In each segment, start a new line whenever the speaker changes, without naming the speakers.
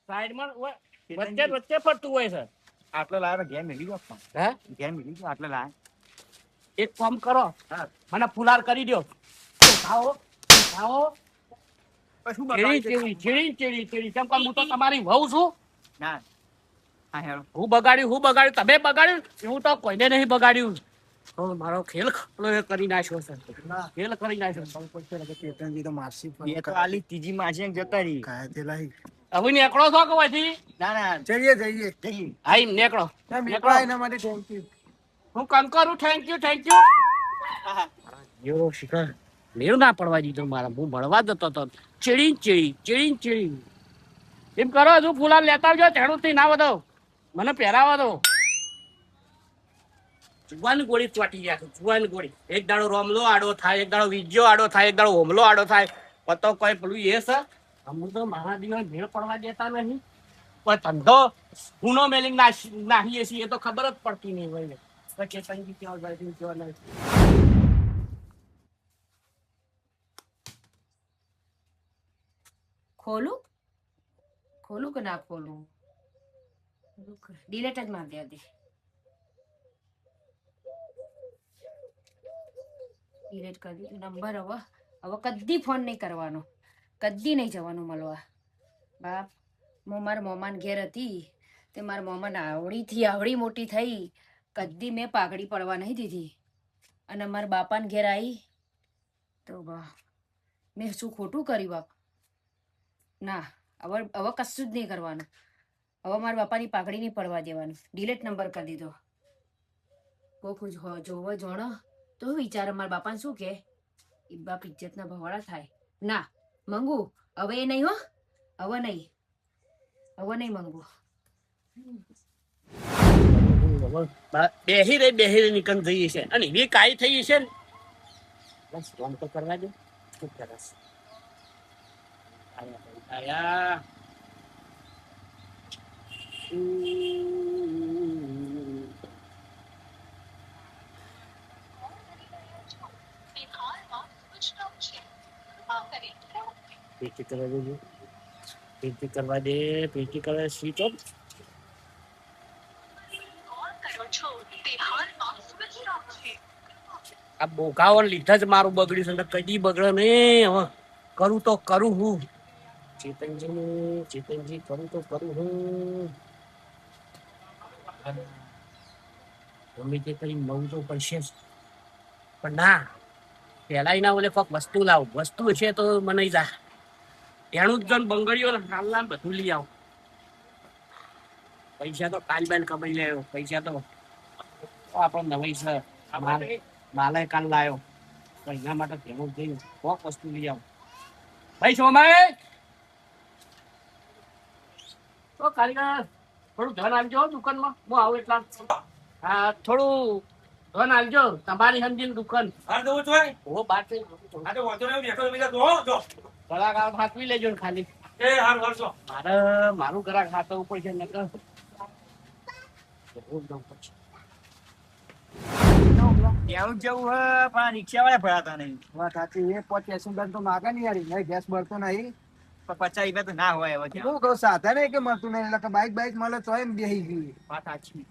સાઈડમાં વચ્ચે વચ્ચે ફરતું હોય છે.
આટલો લાવ્યો ઘેર મેલી ગયો
હે
ઘેર મેલી ગયો આટલો લાવ્યો.
એક કામ કરો, મને ફુલાર કરી દો. ખાઓ ખાઓ.
શું
ચીડી કેમ કે હું તો તમારી વહુ છું.
ના હા હેરો
હું બગાડ્યું તમે બગાડ્યું. હું તો કોઈને નહીં બગાડ્યું. તો મારો ખેલ કરી નાખ્યો છે. ખેલ કરી નાખ્યો.
ચેતનજી તો મારસી
એ તો આલી ત્રીજી માસી જતા રહી.
કાય તે લાઈ
હવે નીકળો છો કે પછી
ના
જઈએ
જઈ
આઈ નીકળો.
નીકળો એના માટે થેન્ક યુ.
હું કામ કરું. Thank you. યો શિખર મેળ ના પડવા દીધો મારા. હું મળવા જતો હતો. ચીડી એમ કરો. હજુ ફુલાર લેતા આવજો. તેણું થી ના વધો. મને પહેરાવા દો. જુવાની ગોળી ચોટી ગયા. જુવાની ગોળી. એક દાડો રોમલો આડો થાય, એક દાડો વીજ્યો આડો થાય, એક દાડો હોમલો આડો થાય. પતો કોઈ પેલું એ છે. અમુક તો મારા દિવસ ભેળ પડવા દેતા નહીં. કોઈ ધંધો ગુનો મેલિંગ નાહીએ છીએ એ તો ખબર જ પડતી નહીં હોય. ચેતનજી કેવા જાય કેવા નહીં.
ખોલું કે ના ખોલું? ડિલેટ જ માર દે. ડિલેટ કરી દીધું નંબર. હવે કદી ફોન નહીં કરવાનો, કદી નહીં જવાનું મળવા. બાપ, હું મારા મોમાન ઘેર હતી તે મારા મોમાન આવડી મોટી થઈ, કદી મેં પાઘડી પડવા નહીં દીધી. અને મારા બાપાને ઘેર આવી તો બા મેં શું ખોટું કર્યું બાપ? ના, હવે કશું જ નહીં કરવાનું. હવે મારા બાપાની પાઘડી નહીં પડવા દેવાનું. ડિલેટ નંબર કરી દીધો. કોક જોવો જોણો તો વિચાર મારા બાપાને શું કે બાપ ઇજ્જતના ભવાડા થાય. ના મંગુ હવે એ નહીં. હવે નહીં મંગુ.
બેહી રહી નીકળ થઈ છે. અને એવી કાઈ થઈ છે ને બસ ફોન તો કરવા દે. શું કરસ આયા પેટી કરવા દે. પેટી કરવા સ્વીચ ઓફ. આ બોકાવો લીધા જ મારું બગડ્યું છે. કદી બગડે નહીં. હવે કરું તો કરું હું. ચેતનજી કરું તો કરું હું. ગમે તે કરી મળવું તો પડશે જ. પણ ના, પેલા એના ઓલે કોક વસ્તુ લાવ. વસ્તુ છે તો મને જા એનું જ જન બંગડીઓ હાલના બધું લઈ આવ. પૈસા તો કાલ બેન કમાઈ લેવો. પૈસા તો આપણો નવાઈ છે. માલે કાલ લાયો. એના માટે ભેગું થઈને કોક વસ્તુ લઈ આવ. ભાઈ સોમાય તો કારીગર થોડું ધન આવજો દુકાનમાં. હું આવું એટલા. હા, થોડું ધન આવજો. તમારી સમજીને દુકાન કલાકાર હાથવી લેજો ને ખાલી. મારું ગ્રાહક હાથવું પડશે નકર
એવું જવું હે પણ રિક્ષા વાળા ભરાતા નહીં.
વાત સાચી. એ પેસેન્જર તો માગે નહીં યાર. નહીં ગેસ મળતો નહીં.
પણ 50 રૂપિયા તો ના હોય. હવે
હું કહું સાધન કે મળતું નહીં. એટલે બાઈક મળે તો એમ બેસી ગયું.
વાત સાચી.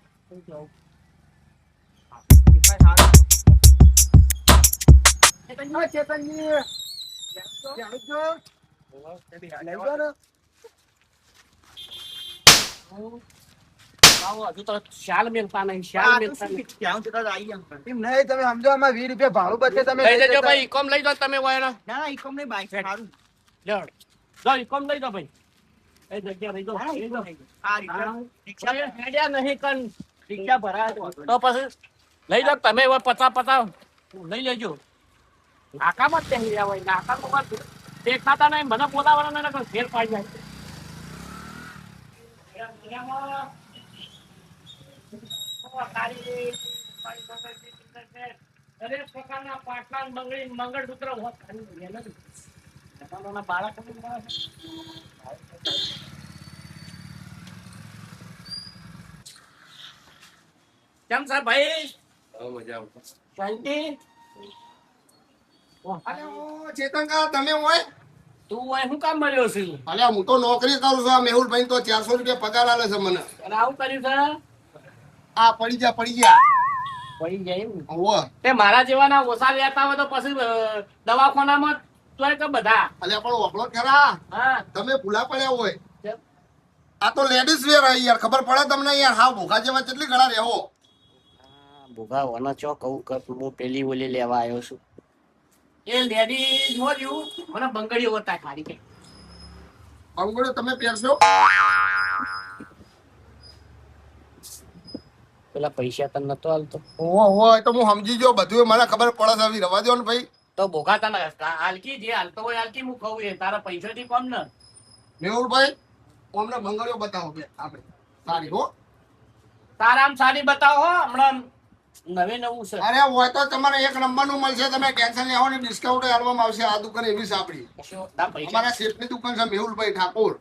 ચેતનજી
હજુ તો શાલ મેલતા નહીં. શાલ મેલતા નહીં.
એમ નહીં. તમે સમજો આમાં 20 રૂપિયા ભાડું બચે. તમે
લઈ લેજો ભાઈ. ઇકોમ લઈ જાઓ તમે.
ના ઇકોમ નહીં બાઈક સારું.
જાઓ ઇકોમ લઈ જાઓ ભાઈ. એ જગ્યા લઈ જાઓ. રિક્ષા નહીં કન
રિક્ષા ભરાય
તો પછી લઈ જાઓ તમે. 50 લઈ લેજો. નાકામાં જ પહેરી રહ્યા હોય. નાકામાં દેખાતા નહીં. મને બોલાવવાના નહીં. ફેર પાડી જાય. દરેક પ્રકારના પાટલા બંગડી મંગળસૂત્ર બાળક કેમ સર ભાઈ? શાંતિ?
ચેતનકા તમે હોય
તું અહીં શું કામ મળ્યો છે
અલ્યા હું તો નોકરી કરું છું. આ મેહુલભાઈ તો 400 રૂપિયા પગાર આલે છે મને.
અને આવું કર્યું છે
આ પડી ગયા
પડી જાય એમ
હોવે.
તે મારા જેવાના ઓછા લેતા હોય તો પછી દવાખાનામાં તોય કે બધા
અલ્યા પણ ઓપડો ખરા
હા
તમે ભૂલા પડ્યા હોય.
કેમ?
આ તો લેડીઝ વેર હોય યાર, ખબર પડે તમને યાર. હા ભૂખા જેવા કેટલી ઘણા રહેવો.
ભૂગા વના ચો કહું કે હું પેલી ઓલી લેવા આવ્યો છું એ લેડી જોયું મને બંગડીઓ હતા ખાલી કે
બંગડીઓ તમે પહેરશો?
પેલા પૈસા તને નતો હાલતો
હોય તો હું સમજી ગયો બધું. મને ખબર પડે છે. હવે રવા દો ને ભાઈ.
તો ભોગા તને હાલકી જે હાલતો હોય હાલકી હું કહું એ તારા પૈસા થી કોમ ને
મેહુલભાઈ અમને બંગડીઓ બતાવો બે આપણે સારી હો.
તારા આમ સારી બતાવો હો હમણાં નવે નવું છે
અરે હોય તો તમારે એક નંબર નું મળશે. તમે ટેન્શન લેવો ને, ડિસ્કાઉન્ટ આપવામાં આવશે. આ દુકાન એવી છે આપણી. અમારા શેઠની દુકાન છે મેહુલભાઈ ઠાકોર.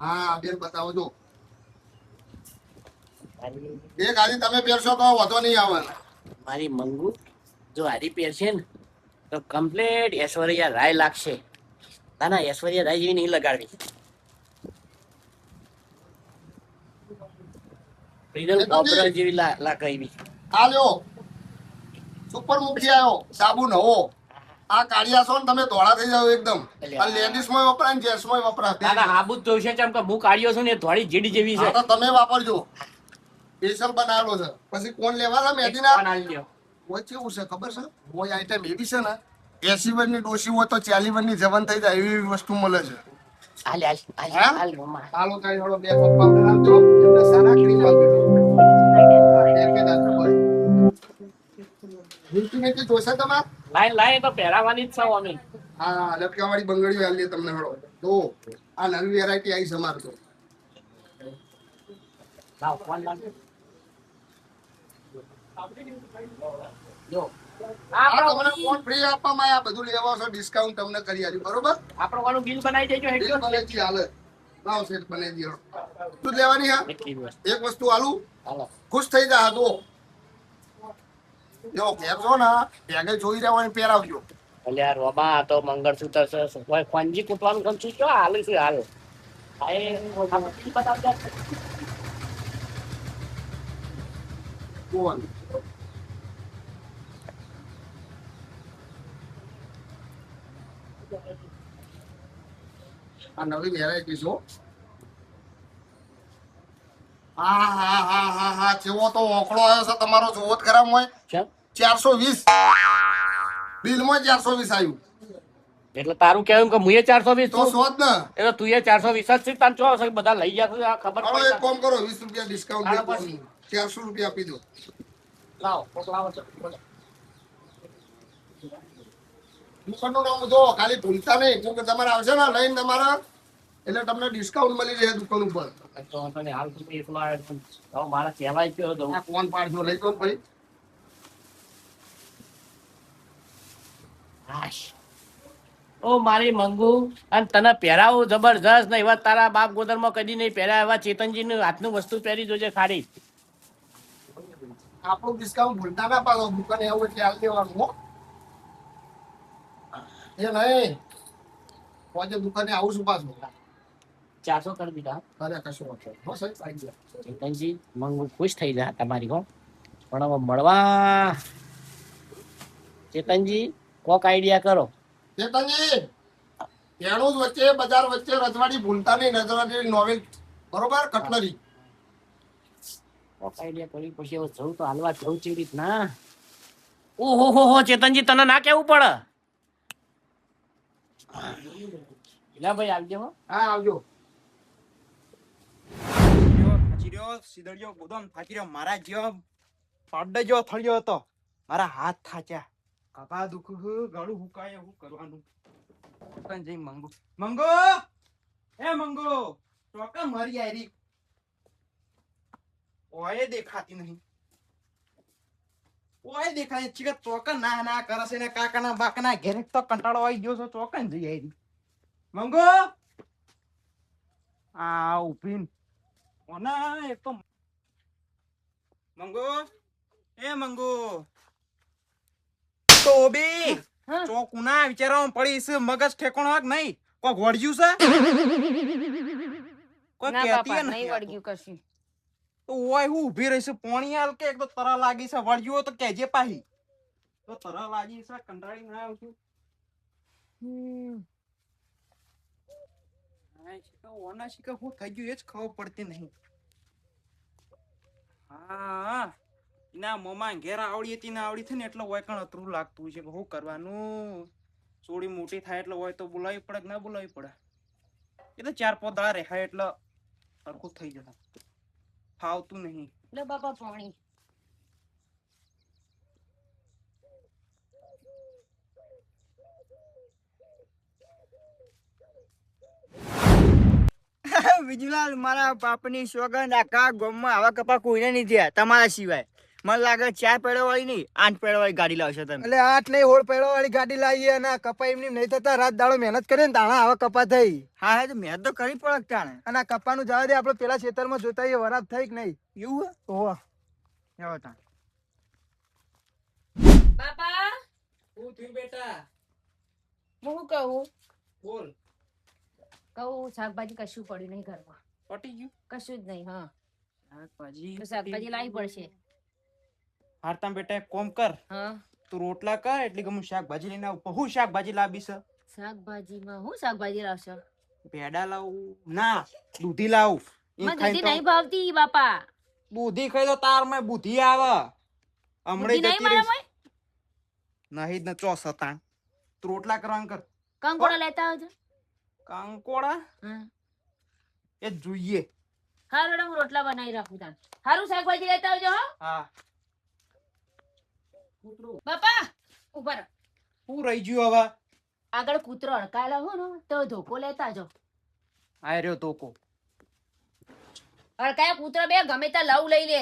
હા બેન બતાવો જો. એક આજે તમે પહેરશો તો વધો નહીં આવે.
મારી મંગુ જો હારી પહેરશે ને તો કમ્પ્લેટ ઐશ્વર્યા રાય લાગશે. ના ના ઐશ્વર્યા રાય જેવી નહીં લગાડવી. ફ્રીડમ કોપરા જેવી લાગાવી.
આ લ્યો સુપર મુખી આવ્યો સાબુ નવો. આ કાળિયા છો ને તમે ધોળા થઈ જાવ એકદમ. આ લેડીઝ માં વપરાય ને જેન્ટ્સ માં વપરાય.
દાદા હાબુ જ જોઈશે કેમ કે હું કાઢ્યો છું ને એ થોડી જીડ જેવી છે.
તો તમે વાપરજો. સ્પેશિયલ બનાવેલો છે. પછી કોણ લેવા છે મેદીના? કોઈ કેવું છે ખબર છે? કોઈ આઈટમ એવી છે ને 80 વર્ષની ડોશી હોય તો 40 વર્ષની જવાન થઈ જાય એવી વસ્તુ મળે છે. હાલો કઈ હળો બે કપ પાવડર આપજો. એમને સારા ક્રીમ આપજો. જોશે તમે?
લાઈન તો પહેરાવાની જ છે અમે.
હા લટકાવાળી બંગડીઓ આલી તમને હળો. તો આ નવી વેરાયટી આવી છે અમારે તો.
લાવ ફોન લાવ. જો
આ તમને ફોન ફ્રી આપવામાં આ બધું લેવા છે. ડિસ્કાઉન્ટ તમને કરી આલ્યું બરોબર.
આપણો વાળું બિલ બનાવી દેજો
બિલ
હેડજો.
બનાવી હાલે. લાવ સેટ બનાવી દીધો. શું લેવાની હા? એક વસ્તુ આલું ખુશ થઈ જા. તો જો ઘેર છો ને બેગે જોઈ રહ્યા હોય પહેરાવજો.
અલ્યા રોબા આ તો મંગળસૂત્ર છે કોઈ ખોંજી કૂટવાનું કમ છું ક્યાં હાલ છે હાલ બતાવજો.
બોલ આ નવી વેરાયટી છો. હા હા હા હા હા જેવો તો ઓકળો આવ્યો છે તમારો. જોવો જ ખરાબ હોય. 420 બિલમાં 420 આવ્યું.
એટલે તારું કેવું કે મુએ 420
તો શોધ ને.
એટલે તું એ 420 જ તાન ચો બધા લઈ ગયા આ ખબર
હાલો
પડે.
એક કામ કરો 20 રૂપિયા ડિસ્કાઉન્ટ દે. 400 રૂપિયા આપી દો.
લાવો કોક લાવો છો.
દુકાનનું નામ જો ખાલી ભૂલતા નહીં. કેમ કે તમારે આવશે ને લઈને તમારા એટલે તમને ડિસ્કાઉન્ટ મળી રહે દુકાન ઉપર.
તો તને હાલ તું એકલો આવ્યો છું. હવે મારા કહેવાય કયો દઉં.
આ ફોન પાડજો લઈ તો ભાઈ.
હાશ. ઓ મારી મંગુ અને તને પહેરાવું જબરજસ્ત ને એવા તારા બાપ ગોદરમાં કદી નહીં પહેર્યા એવા ચેતનજીનું હાથનું વસ્તુ પહેરી જોજે ખાડી.
આપણું ડિસ્કાઉન્ટ ભૂલતા ના પાડો. દુકાને આવું એટલે હાલ દેવાનું હો. એ નહીં પોજે દુકાને આવું છું પાછું.
400 કરી દીધા.
અરે કશું વાંધો નહીં. હો સાહેબ આવી ગયા.
ચેતનજી મંગુ ખુશ થઈ જાય તમારી હો. પણ હવે મળવા ચેતનજી કોક આઈડિયા કરો.
ચેતનજી એનું જ વચ્ચે બજાર વચ્ચે રજવાડી ભૂલતા નહીં. રજવાડી નોવેલ બરોબર કટલરી.
કોક આઈડિયા કરી પછી હવે જવું તો હાલવા જવું કેવી રીતના. ઓહો હો ચેતનજી તને ના કેવું પડે. લા ભાઈ આવજો હો.
હા આવજો.
સીધડિયો ગોદમ થાકી રહ્યો. મારા જેવો પાડો જેવો થળિયો હતો. મારા હાથ થાચ્યા. કપા દુખું ગળું હુકાય એવું કરવાનું. ચોકન જઈ મંગો મંગો એ મંગો ચોકન મરી આરી. ઓય દેખાતી નહીં. ઓય દેખાય છે કે ચોકન ના ના કરશે ને કાકાના બાકના ઘેરે તો કંટાળો આવી ગયો છો. ચોકન જઈ આરી મંગો. આ ઉભીન ઓના એક તો મંગો એ મંગો તો બી
હા.
ચોકુના વિચારવામાં પડી છે, મગજ ઠેકોણો હક નહીં, કોક વળજ્યું છે કોઈ
ના
કહેતી
બાપા
ય
નહીં
નહીં આ તો.
વળગ્યું કશું.
તો ઓય હું ઊભી રહીશ, પોણી હાલ કે એક તો તરા લાગી છે, વળજ્યું હોય તો કહેજે પાહી. તો તરા લાગી છે, કંટાળી ના આવ્યો છું. હા, શીખા ઓના શીખા હું થઈ ગયું એ જ ખબર પડતી નહીં. હા, ના મોમાં ઘેર આવડી હતી ને આવડી થઈ ને એટલે હોય કણ અતરું લાગતું છે કે શું કરવાનું. સોડી મોટી થાય એટલે હોય તો બોલાવી પડે કે ના બોલાવી પડે. એ તો 4-5 દાડા રેહાય એટલે સરખું થઈ જશે. ફાવતું નહીં.
લે બાપા પાણી.
વિજુલાલ, મારા બાપની સોગંદ આખા ગામમાં આવા કપા કોઈને નહીં થયા તમારા સિવાય. મને લાગે 4 પેડો વાળી નહીં 8 પેડો વાળી ગાડી લાવશો તમે. એટલે 8 નહીં 16 પેડો વાળી ગાડી લાવીએ અને કપા એમની નહીં થતા. રાત દાડો મહેનત કરીને તાણા આવા કપા થઈ. હા હા, તો મહેનત તો કરવી પડે તાણે. અને આ કપાનું જવા દે, આપણે પેલા ખેતરમાં જોતા એ વરાપ થઈ કે નહીં? એવું ઓહો એવો તાણ.
બાપા
શું થયું બેટા?
હું કહું
બોલ.
શાકભાજી કશું પડ્યું નહીં ઘરમાં.
પટી ગયું
કશું જ નહીં. હા,
શાકભાજી
તો શાકભાજી લાવવી પડશે.
હારતા બેટા એક કોમ કર,
હા,
તું રોટલા કર એટલે કે હું શાકભાજી લઈને આવું. હું શાકભાજી લાવી છે?
શાકભાજીમાં હું શાકભાજી લાવશો?
ભેડા લાવું ના દૂધી લાવું. ઈ
મને
ખાઈને
દૂધી
તો
નહીં ભાવતી બાપા.
બુધી ખાઈ તો તાર માં બુધી આવે. હમણે
દૂધી નહીં
જતી
મારા
રહીશ.
મોય?
નહીં જ ને ચોસ હતા. તું રોટલા કરવાનું કર.
કંકોડા લેતા આવજો.
કંકોડા
હા,
એ જ જોઈએ.
હારું હું રોટલા બનાવી રાખું તાન. હારું શાકભાજી લેતા આવજો. હો
હા,
બાપા ઉભા રહો.
હું રહી ગયું હવે?
આગળ કૂતરો અડકાયેલો હો ને તો ધોકો લેતા આવજો.
આ રહ્યો તોકો.
અડકાયા કૂતરો બે ગમે ત્યાં લવ લઈ લે.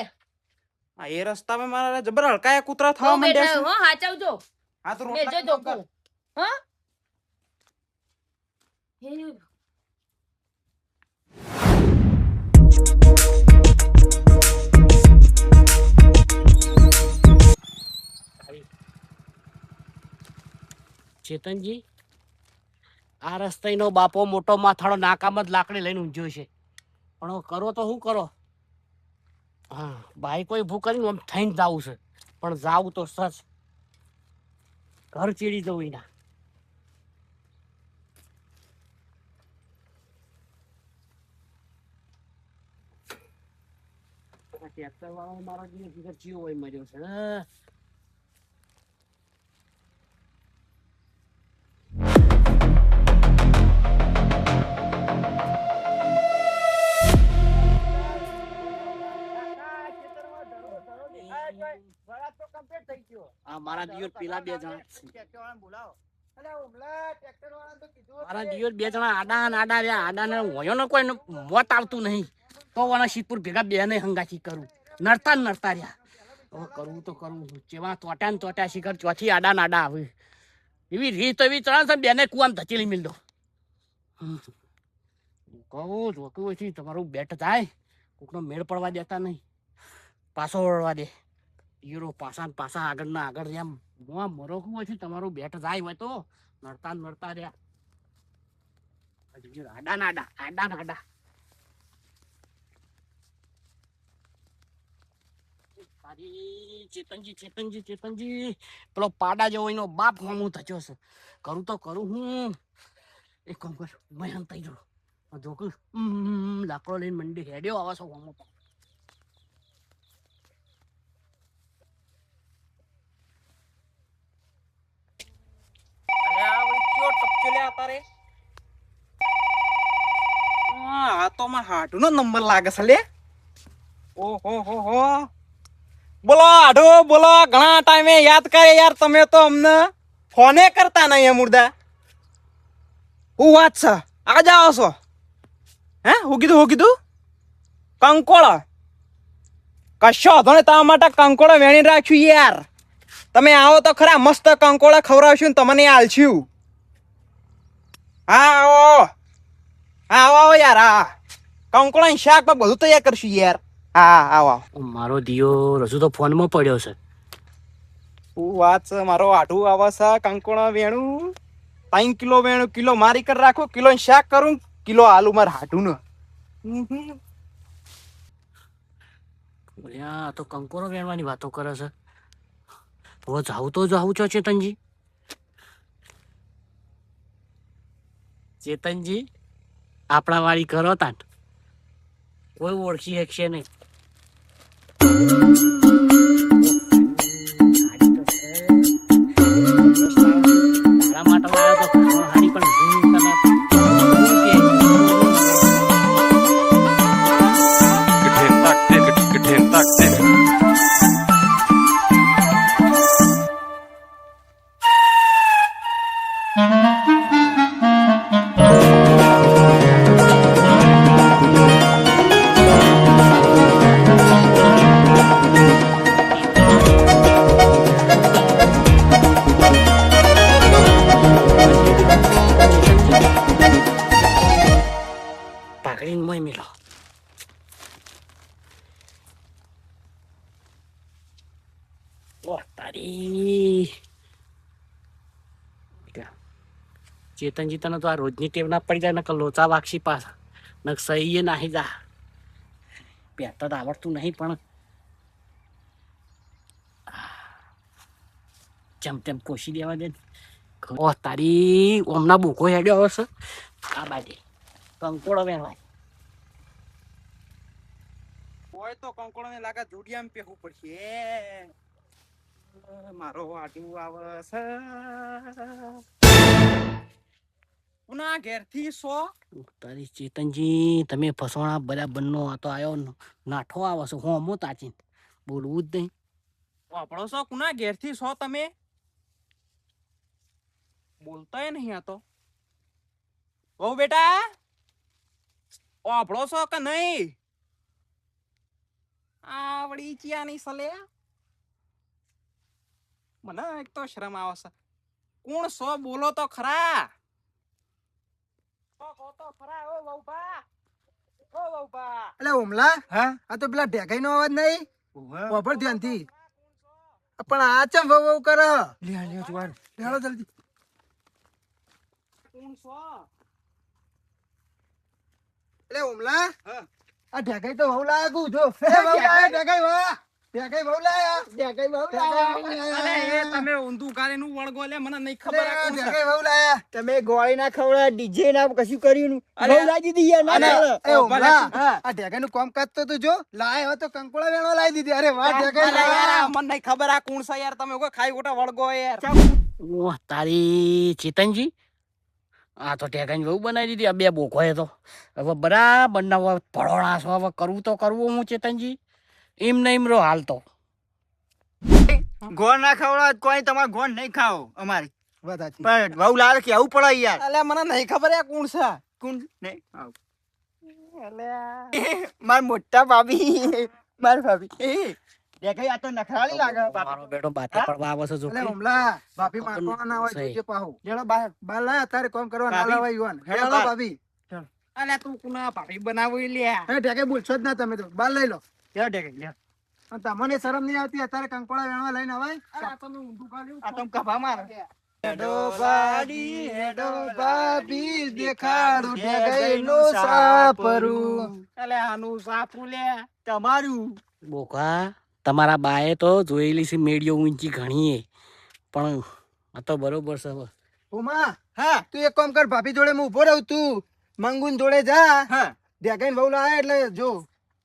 આ એ રસ્તામાં મારા જબર હલકાયા કૂતરા થવા
બહુ બેઠા
માંડ્યા છે.
હો, હાચવજો.
હા, તો
લેજો
રોટલા
ધોકો.
કર.
હા હે,
ચેતનજી, આ રસ્તાનો બાપો મોટો માથાળો નાકામાં જ લાકડી લઈને ઊંઝ્યો છે, પણ હવે કરો તો શું કરો? હા, ભાઈ કોઈ ભૂ કરીને આમ થઈને જાવું છે, પણ જાવું તો સચ ઘર ચીડી જવું એના. ટ્રેક્ટર વાળો મારો જીવ હોય મર્યો છે. આ મારા દિયોર પેલા 2 જણા મારા દિયોર 2 જણા આડા ને આડા રહ્યા. આડા ને હોયો ને કોઈ મોત આવતું નહીં તો વાળા શીતપુર ભેગા 2 ને હંગાથી કરું. નડતા ને નડતા રહ્યા. હવે કરવું તો કરવું. જેવા તોટ્યા ને તોટ્યા શિખર ચોથી આડા ને આડા આવે એવી રીત એવી ચણા છે. 2 ને કુવામાં ધચેલી મિલ દો. કહું જોતું હોય છે તમારું બેટ થાય કોકનો મેળ પડવા દેતા નહીં. પાછો વળવા દે. હીરો પાછા ને પાછા આગળ ના આગળ એમ મરોકવું હોય છે તમારું બેટ જાય હોય તો નડતા ને નડતા રહ્યા. આડા ના આડા આડા ના આડા. ચેતનજી પેલો પાડા જેવો એનો બાપ હું થયો છે. કરું તો કરું હું એક કામ કર મેં થઈ ગયો જોકું લાકડો લઈને મંડી હેડ્યો આવા છો હોમો.
આ તો માં હાડુ નો નંબર લાગે છે લે. ઓહો હો હો. બોલો હાડુ બોલો, ઘણા ટાઈમે યાદ કરે યાર તમે તો અમને ફોને કરતા નહીં મુર્દા. હું વાત છે આજે આવો છો? હે હું કીધું કંકોળો કશો હતો ને તમારા માટે કંકોળો વેણી રાખ્યું યાર. તમે આવો તો ખરા, મસ્ત કંકોળો ખવડાવશું ને તમને આલશું. હા આવો આવો આવો યાર. હા કંકોળો ને શાક બધું તૈયાર કરશું યાર. હા આવો.
મારો દિયો હજુ તો ફોનમાં પડ્યો છે.
તું વાત છે, મારો આઢું આવે છે કંકોણા વેણું 3 કિલો વેણું, કિલો મારી કર રાખું, કિલો શાક કરું, કિલો આલુ માર હાઢું ને.
બોલ્યા આ તો કંકોરો વેણવાની વાતો કરે છે. હવે જાવું તો જાવું છો ચેતનજી. ચેતનજી આપણા વાળી કરો તાન કોઈ ઓળખી શકશે નહીં. તારા માટે લાવ્યો તો હાડી પણ પાકડીને મોય મેલો. ઓહ તારી ચેતનજી તને તો આ રોજની ટેવ ના પડી જાય, નકર લોચા વાક્ષી પાછા નક સહી નાહી જા. પહેરતા તો આવડતું નહીં પણ જેમ તેમ કોશી દેવા દે. ઓહ તારી ઓમના બોકો હેડ્યો આવે છે આ બાજે કંકોડો વેણવાય.
હોય તો કંકોણો ને લાગે જોડિયામાં પેહવું પડશે. મારો આઢું આવે છે. પુના ઘેરથી
તારી ચેતનજી તમે ફસવાના બધા બંનો આ તો આવ્યો નાઠો આવે છે હોમો તાચી બોલવું જ નહીં.
વાપરો છો કુના ઘેરથી તમે બોલતાય નહીં. આ તો બહુ બેટા વાપરો છો કે નહીં? આવડી ચિયાની સલે મને એક તો શરમ આવે છે. કોણ સો બોલો તો ખરા.
એટલે ઓમલા હા આ તો પેલા ઢેકાઈ નો અવાજ નહીં વાપર ધ્યાનથી. પણ આ ચમ વવ વવ કરે લે જુવાન લેડો જલ્દી.
કોણ સો?
એટલે ઓમલા આ ઢેકાઈ તો વહુ લાયા કુ જો વહુ લાયા ઢેકાઈ વાહ ઢેકાઈ વહુ લાયા ઢેકાઈ વહુ લાયા.
અરે એ તમે ઊંધું ગાડીનું વળગો લે મને નહીં ખબર આ કોણ છે.
ઢેકાઈ વહુ લાયા તમે ગોળી ના ખવડા ડીજે ના કશું કર્યું વહુ લાગી દી યાર ના ચાલે. એ ઓમલા આ ઢેકાઈ નું કામ કરતો તો જો લાય હવે તો કંકોડા વેણવા લાવી દીધી. અરે વાહ ઢેકાઈ
યાર મને નહીં ખબર આ કોણ છે યાર. તમે કોઈ ખાઈ ગોટા વળગો યાર.
ઓહ તારી ચેતનજી આ તો ટેકાની બહુ બનાવી દીધી. આ બે બોકોએ તો હવે બરાબર ના પળોળા છો. હવે કરવું તો કરવું હું ચેતનજી એમ નહીં એમ રો હાલ તો
ગોળ ના ખવડા કોઈ તમારે ગોળ નહીં ખાઓ અમારી પણ વહુ લાવે કે આવું પડે યાર.
અલે મને નહીં ખબર આ કોણ છે.
કોણ નહીં માર મોટા ભાભી માર ભાભી દેખાય આ તો નખરાળી લાગે.
મારો બેટો બાતે પડવા આવે છે. જો
અલે ઓમલા ભાભી મારવાનો ના હોય જોજે પાહુ. લેડો બહાર બહાર લાય અત્યારે કામ કરવા ના લાવાય યુવાન. હેડો ભાભી.
અલે તું કુના ભાભી બનાવી લે.
હે ઢેકે બોલશો જ ના તમે તો બહાર લઈ લો. લેડો ઢેકે લે. અને તમને શરમ નહીં આવતી અત્યારે કંકોડા વેણવા લઈને આવાય.
આ તમે ઊંધું કાઢ્યું.
આ તમ કભા માર. હેડો બાડી હેડો ભાભી દેખાડું ઢેકઈનું સાપરું.
અલે આનું સાપરું લે
તમારું
બોકા તમારા બાએ તો જોયેલી છે મેળીઓ ઊંચી ઘણી પણ આ તો બરોબર છે. હવે
ઉમા હા તું એક કામ કર ભાભી જોડે હું ઉભો રહું તું મંગુન જોડે જા ઢેકઈને વહુ લાવે એટલે જો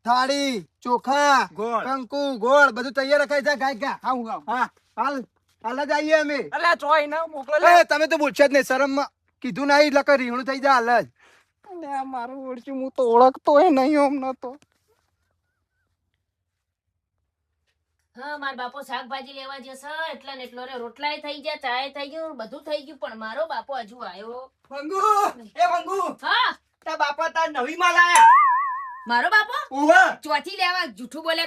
થાળી ચોખા કંકુ ગોળ બધું તૈયાર રખાય જા ગાય ગા. હા હાલ હાલ જ આવીએ અમે.
અલે ચોય ના મોકલે લે.
એ તમે તો બોલશો જ નહીં શરમ માં કીધું નહીં એટલે રીહણું થઈ જા હાલ જ.
અલે મારું ઓળખ્યું હું તો ઓળખતો નહીં હમણાં તો.
હા માર બાપો શાકભાજી લેવા જશે એટલા ને એટલો રે રોટલાય થઈ ગયા ચાય થઈ ગયું બધું થઈ ગયું પણ મારો બાપો હજુ આવ્યો.
મંગુ એ મંગુ
હા
તા બાપા તાર નવી માં લાયા.
મારો બાપો
ઉવા
ચોથી લેવા જૂઠું બોલે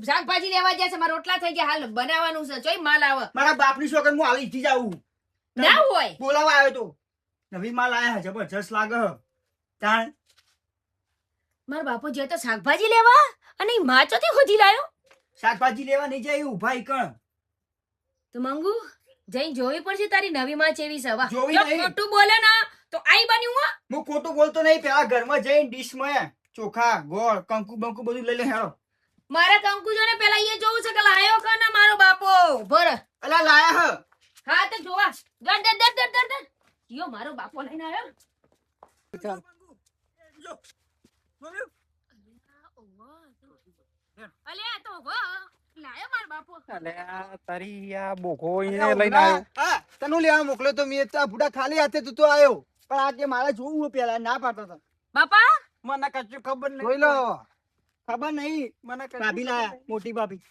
શાકભાજી લેવા ગયા છે મારા રોટલા થઈ ગયા હાલ બનાવવાનું છે ચોય માલ આવે
મારા બાપની સોગન હું હાલી ઈથી જાઉં
ના હોય
બોલાવા આવ્યો તો નવી માં લાયા જબરજસ્ત લાગે તાણ.
મારા બાપો જે તો શાકભાજી લેવા અને ઈ માં ચોથી ખોજી લાયો.
શાકભાજી લેવા નહીં જાય ઉભા ઈ કણ
તો મંગુ જઈ જોવી પડશે તારી નવી માં ચેવી છે વાહ
જોવી
જો
નહીં.
ખોટું બોલે ને તો આઈ બન્યું હો
હું ખોટું બોલતો નહીં. પેલા ઘરમાં જઈને ડીશમાં ચોખા ગોળ કંકુ બંકુ બધું લઈ લે હેરો.
મારા કંકુ જો ને પેલા એ જોવું છે કે લાયો કે ના મારો બાપો ભર
અલા લાયા હ.
હા તો જોવા દર દર દર દર દર દર યો મારો બાપો લઈને આવ્યો અલ્યા તો હો લાયો મારો બાપો
અલ્યા તારી આ બોઘો એને લઈને આવ્યો.
હા તને લેવા મોકલ્યો તો મેં તો બુડા ખાલી હાથે તું તો આવ્યો. પણ આ કે મારે જોવું પેલા ના પાડતો તો.
બાપા
મને કશું ખબર નહીં.
જોઈ લો. ખબર નહીં.
મને કશું
ભાભી
ખબર
લાયા મોટી ભાભી.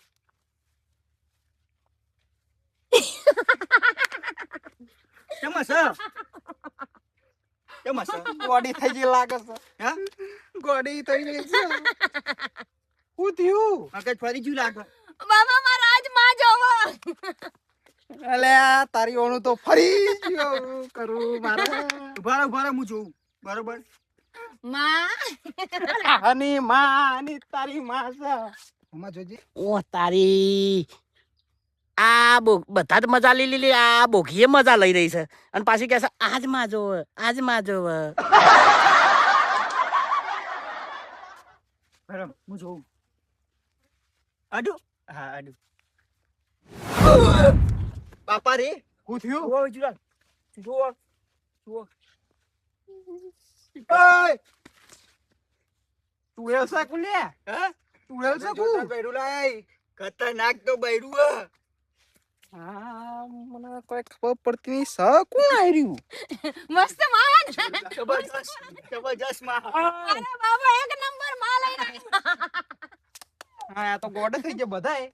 કેમ હશે? કેમ હશે?
નહીં. ગોડી થઈ ગઈ લાગે છે.
હા?
ગોડી થઈ ગઈ છે. શું થયું?
મગજ ફરી ગયું લાગે.
બાબા મારા આજ માં જોવા
અલ્યા તારી ઓનું તો ફરી ગયો. હું કરું મારે.
ઉભા રહો, હું જોઉં. બરોબર.
માં
આની માં આની તારી માં છે.
આમાં જોજે.
ઓ તારી આ બધા જ મજા લઈ લીધી આ બોઘીએ મજા લઈ રહી છે અને પાછી કહે છે આજ માં જો
બરાબર, હું જોઉં. આડું? હા, આડું. બાપા રે.
શું થયું?
જુઓ, વિજુલાલ. જુઓ. ઓય!
તું એ છે કુલે?
હા?
તું એ છે
જોરદાર
કુ?
બૈરું લાય. ખતરનાક તો બૈરું હે.
હા મને કોઈ ખબર પડતી નહીં. સ કોણ આવી રહ્યું?
મસ્ત માં
જબરજસ્ત માં.
અરે બાબા એક નંબર માં લઈને આવ્યો.
હા આ તો ગોડે થઈ ગયા બધાય.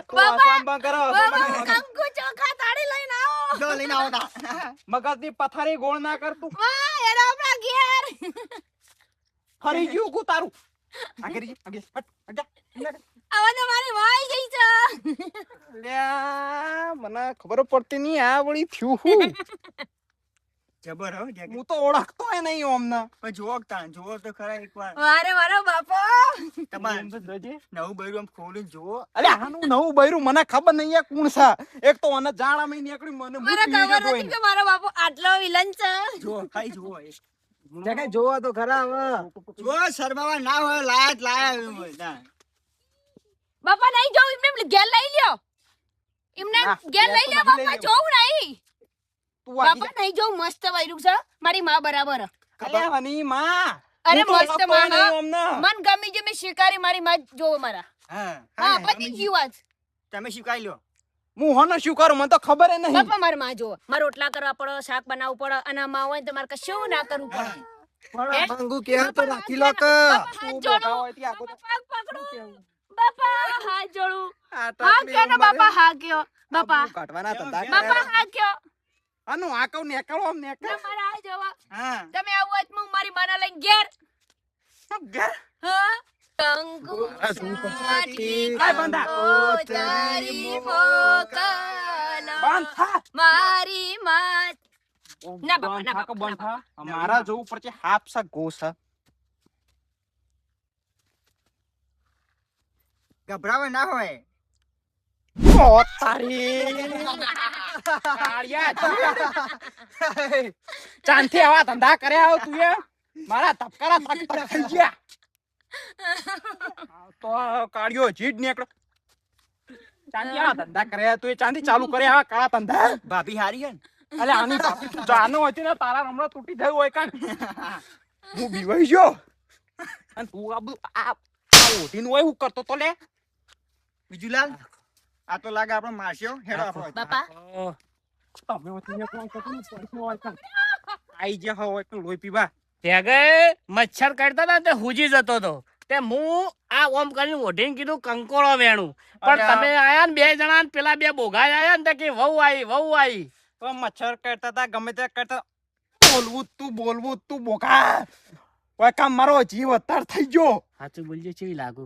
તું
બાબા,
અસાંબા કરો,
બાબા
અસાંબા કરો.
કંકુ ચોખા તાળી લઈને આવો
જો લઈને આવો તા.
મગજની પથારી ગોળ ના કર તું.
માં એનો આપણા ઘેર
ફરી ગયું કુ તારું. આગળ જી, આગળ. હટ, હટ જા.
આવા તો મારી વાઈ ગઈ છે
લ્યા, મને ખબર પડતી નહીં આ વળી થયું હું.
જબર હો જેકેટ.
હું તો ઓળખતો ય નહીં ઓમને.
પણ જુઓ તાન, જુઓ તો ખરા એકવાર.
મારે મારો બાપો
તમારે
એમ તો જોજે.
નવું બૈરું આમ ખોલીને જુઓ.
અલે આનું નવું બૈરું મને ખબર નહીં આ કોણ છે. એક તો મને જાણા મહિને નીકળી મને
મને ખબર નથી કે મારો બાપો આટલો વિલન છે
જુઓ, ખાઈ જુઓ. જેકેટ જુઓ તો ખરા હવે. જુઓ, શરમાવા ના હોય, લાયા એવું હોય. ના.
બાપા નહીં જોઉં એમને ઘેર લઈ લ્યો એમને
ના,
ઘેર લઈ લ્યો
ઘેર તો
બાપા
લઈ
જોઉં નહીં
તું આગી
બાપા નહીં જોઉં મસ્ત વાયરું છે મારી માં બરાબર
જા. અલે હની માં.
અરે
હું તો
મસ્ત
ઓળખતો
માં,
નહીં
હા.
ઓમને.
મન ગમી જે મેં શિકારી મારી માં જોવો મારા
હા,
હા
હા,
પતી ગયું આજ
તમે શીખાઈ લ્યો.
હું હોને શું કરું મને તો ખબર ય નહીં.
બાપા મારી માં જોવો મારે રોટલા કરવા પડે શાક બનાવવું પડે અને આ માં હોય ને તો મારે કશું ના કરવું પડે હે?
મંગુ કે તો રાખી લો કે.
બાપા હાથ
તું
જોડું
બોકા હોય ત્યાં આખું
બાપા પગ પકડું બાપા હાથ જોડું
આ તો
હા
આટલી
કયો ને
ઉંમરે
બાપા હા કયો બાપા
આબરૂ કાઢવાના ધંધા
બાપા,
કરે.
બાપા હા કયો
આનું આ કહું નેકળો આમ નેકળ.
ના મારા આ જોવા
હા.
તમે આવું હોય તો હું મારી માના લઈને ઘેર
શું ઘેર?
હા કંકુ
મારા શું
સાથી
કાંઈ બંધા.
કંકોત્રી મોકલો.
બંધ થા.
મારી માં ના બાપા,
બંધ
ના
થા કે
બાપા,
બંધ થા. મારા જોવું પડશે હાફ સા ગોસા.
ગભરાવા ના હોય.
ઓ તારી. કાળિયા. ચાંદથી આવા ધંધા કર્યા હો તું એ. મારા ધબકારા તક તક થઈ ગયા. તો કાળિયો જીડ નીકળો. ચાંદી આવા ધંધા કર્યા તું એ ચાંદી ચાલુ કર્યા આવા કાળા ધંધા.
ભાભી હારી હે ને?
અલે આની બાપી તું જાનો હતી ને તારા હમણાં તૂટી થયું હોય કાન. હું બીવાઈ ગયો. અને તું આ બધું આ ઓઢીને હોય હું કરતો તો લે.
વિજુલાલ, આ તો લાગે આપણો માસ્યો હેડો આપણો.
બાપા
તમે વચ્ચે કોણ કરતો ને પડતો હોય કાન. આઈ ગયા હોય તો લોહી પીવા.
ત્યાં ગયે મચ્છર કાઢતા હતા તે હુજી જતો હતો તે હું આ ઓમ કરીને ઓઢીને કીધું કંકોળો વેણું પણ
અરે
તમે આયા ને બે જણા ને પેલા બે બોગા આયા ને તે કે વહુ આવી
તો મચ્છર કરતા હતા ગમે તે કરતા બોલવું તું બોકા. ઓય કામ મારો જીવ અત્યાર થઈ ગયો.
સાચું બોલજે કેવી લાગુ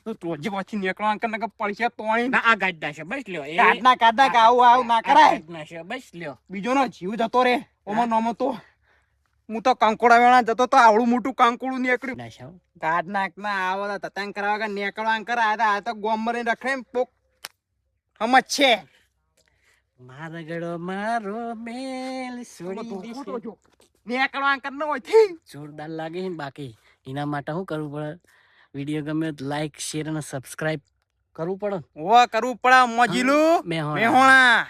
તો તું પછી નીકળવા કે નકર પડશે તોય
ના આ ગાડી નાખે બસ લ્યો એ
કાઢના કે આવું ના કરાય.
ગાડી નાખે બસ લ્યો
બીજો નો જીવ જતો રે ઓમાં નોમો તો હું તો કંકોડા વેણા જતો તો આવડું મોટું કંકોડું નીકળ્યું.
નાખ્યા
કાઢ નાખ ના આવો તતાંગ કરાવવા કે નીકળવા કરા આ તો ગોમરે રખડે પોક હમજ છે.
મારગડો મારો મેલ છોડી દીશે.
નેકળવા કર નો હોય
જોરદાર લાગે છે ને. બાકી એના માટે શું કરવું પડે? વિડીયો ગમે તો લાઈક શેર અને સબસ્ક્રાઇબ કરવું પડે.
ઓ કરવું પડે મોજીલું
મેહોણા.
મેહોણા